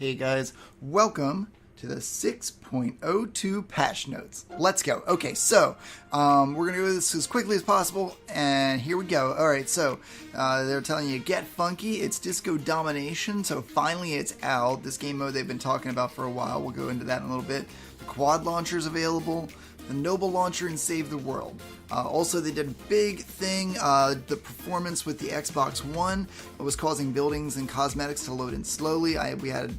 Hey guys, welcome to the 6.02 patch notes. Let's go. Okay, so we're going to do this as quickly as possible, and here we go. Alright, so they're telling you get funky. It's Disco Domination, so finally it's out. This game mode they've been talking about for a while. We'll go into that in a little bit. The quad launcher is available, the Noble Launcher, and Save the World. Also, they did a big thing. The performance with the Xbox One was causing buildings and cosmetics to load in slowly. We had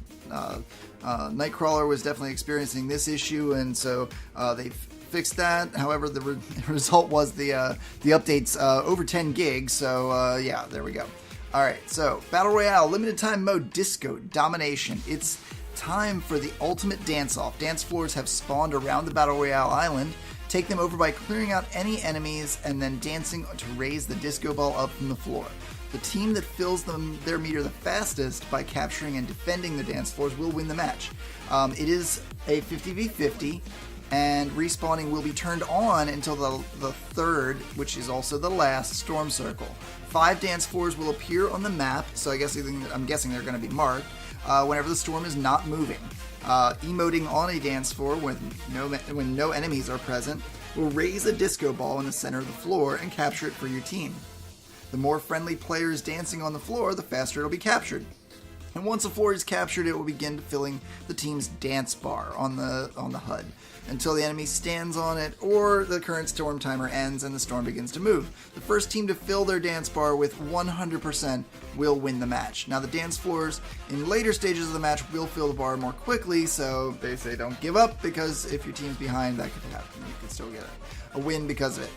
Nightcrawler was definitely experiencing this issue, and so they fixed that. However, the result was the updates over 10 gigs. So yeah, there we go. All right, so Battle Royale limited time mode Disco Domination. It's time for the ultimate dance-off. Dance floors have spawned around the Battle Royale island. Take them over by clearing out any enemies and then dancing to raise the disco ball up from the floor. The team that fills their meter the fastest by capturing and defending the dance floors will win the match. It is a 50v50, and respawning will be turned on until the third, which is also the last, storm circle. 5 dance floors will appear on the map, so I'm guessing they're going to be marked, whenever the storm is not moving. Emoting on a dance floor when no enemies are present will raise a disco ball in the center of the floor and capture it for your team. The more friendly players dancing on the floor, the faster it'll be captured. And once the floor is captured, it will begin filling the team's dance bar on the HUD until the enemy stands on it or the current storm timer ends and the storm begins to move. The first team to fill their dance bar with 100% will win the match. Now, the dance floors in later stages of the match will fill the bar more quickly, so they say don't give up, because if your team's behind, that could happen. You could still get a win because of it.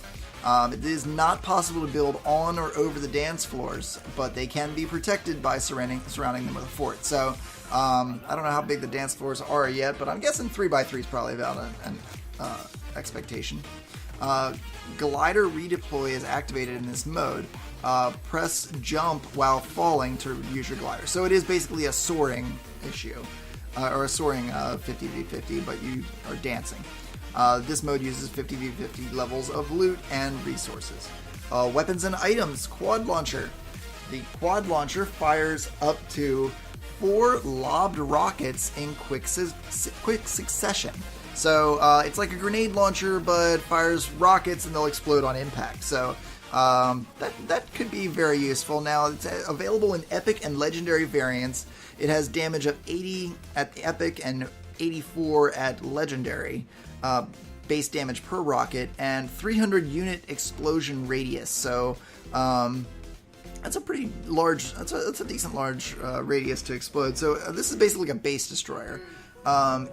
It is not possible to build on or over the dance floors, but they can be protected by surrounding them with a fort. So, I don't know how big the dance floors are yet, but I'm guessing 3x3 is probably about an expectation. Glider redeploy is activated in this mode. Press jump while falling to use your glider. So it is basically a soaring issue, or a soaring 50v50, but you are dancing. This mode uses 50v50 levels of loot and resources. Weapons and items, quad launcher. The quad launcher fires up to 4 lobbed rockets in quick succession. So it's like a grenade launcher, but fires rockets and they'll explode on impact. So that could be very useful. Now, it's available in epic and legendary variants. It has damage of 80 at the epic and 84 at legendary. Base damage per rocket, and 300 unit explosion radius. So that's a pretty large, that's a decent large radius to explode. So this is basically like a base destroyer.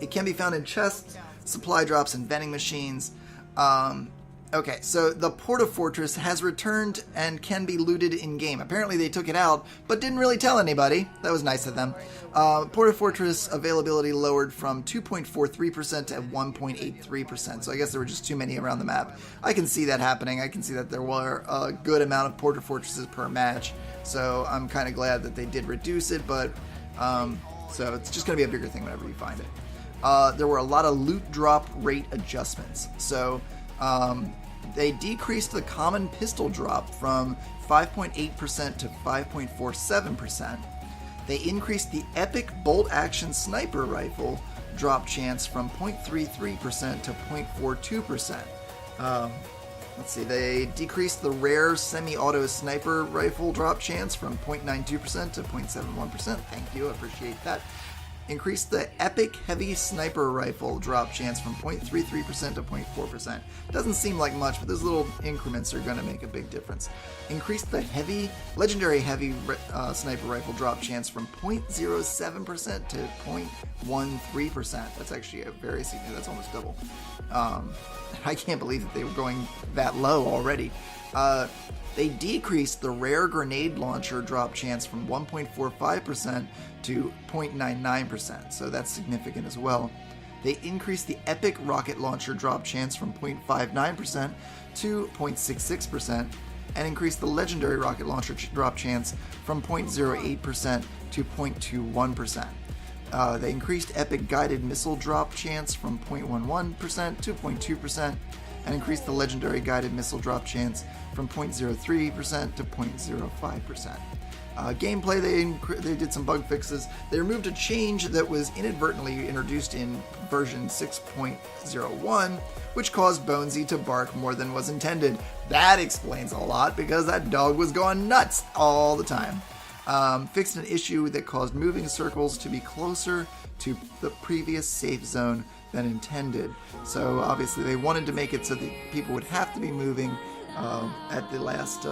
It can be found in chests, supply drops, and vending machines. Okay, so the Porta Fortress has returned and can be looted in-game. Apparently they took it out, but didn't really tell anybody. That was nice of them. Porta Fortress availability lowered from 2.43% to 1.83%, so I guess there were just too many around the map. I can see that happening. I can see that there were a good amount of Porta Fortresses per match, so I'm kind of glad that they did reduce it, but so it's just going to be a bigger thing whenever you find it. There were a lot of loot drop rate adjustments, so they decreased the common pistol drop from 5.8% to 5.47%. They increased the epic bolt-action sniper rifle drop chance from 0.33% to 0.42%. Let's see, they decreased the rare semi-auto sniper rifle drop chance from 0.92% to 0.71%. Thank you, I appreciate that. Increased the epic heavy sniper rifle drop chance from 0.33% to 0.4%. Doesn't seem like much, but those little increments are going to make a big difference. Increased the legendary heavy sniper rifle drop chance from 0.07% to 0.13%. That's actually a very significant, that's almost double. I can't believe that they were going that low already. They decreased the rare grenade launcher drop chance from 1.45% to 0.99%, so that's significant as well. They increased the epic rocket launcher drop chance from 0.59% to 0.66%, and increased the legendary rocket launcher drop chance from 0.08% to 0.21%. They increased epic guided missile drop chance from 0.11% to 0.2%, and increased the legendary guided missile drop chance from 0.03% to 0.05%. Gameplay, they did some bug fixes. They removed a change that was inadvertently introduced in version 6.01, which caused Bonesy to bark more than was intended. That explains a lot, because that dog was going nuts all the time. Fixed an issue that caused moving circles to be closer to the previous safe zone than intended. So obviously they wanted to make it so that people would have to be moving at the last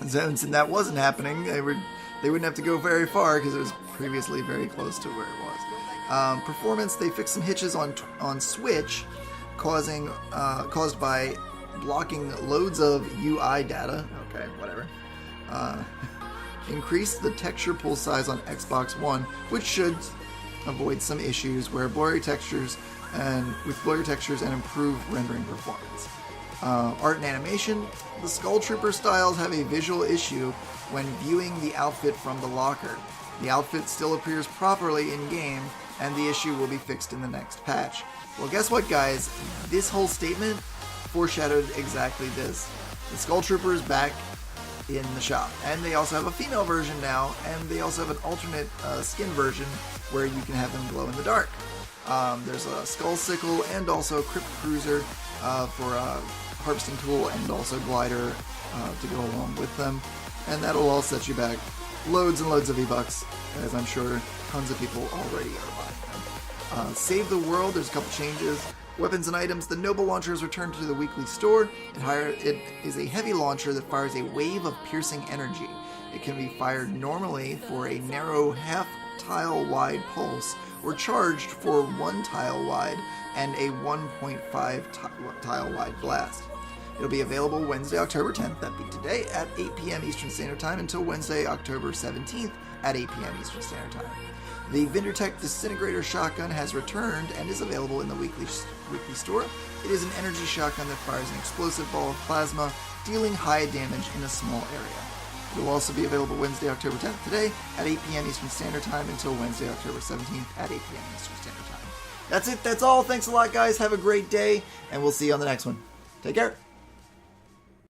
zones, and that wasn't happening. They wouldn't have to go very far because it was previously very close to where it was. Performance, they fixed some hitches on Switch, caused by blocking loads of UI data. Okay, whatever. Increased the texture pool size on Xbox One, which should avoid some issues with blurry textures and improved rendering performance. Art and animation, the Skull Trooper styles have a visual issue when viewing the outfit from the locker. The outfit still appears properly in-game, and the issue will be fixed in the next patch. Well, guess what, guys? This whole statement foreshadowed exactly this. The Skull Trooper is back in the shop, and they also have a female version now, and they also have an alternate skin version where you can have them glow in the dark. There's a Skull Sickle and also Crypt Cruiser for harvesting tool, and also glider to go along with them, and that'll all set you back loads and loads of V-Bucks, as I'm sure tons of people already are buying them. Save the World, there's a couple changes. Weapons and items, the Noble Launcher is returned to the weekly store. It is a heavy launcher that fires a wave of piercing energy. It can be fired normally for a narrow half-tile wide pulse, or charged for 1 tile wide and a 1.5 tile wide blast. It'll be available Wednesday, October 10th, that'd be today, at 8 p.m. Eastern Standard Time until Wednesday, October 17th at 8 p.m. Eastern Standard Time. The Vindertech Disintegrator Shotgun has returned and is available in the weekly store. It is an energy shotgun that fires an explosive ball of plasma, dealing high damage in a small area. It will also be available Wednesday, October 10th, today, at 8 p.m. Eastern Standard Time until Wednesday, October 17th at 8 p.m. Eastern Standard Time. That's it. That's all. Thanks a lot, guys. Have a great day, and we'll see you on the next one. Take care.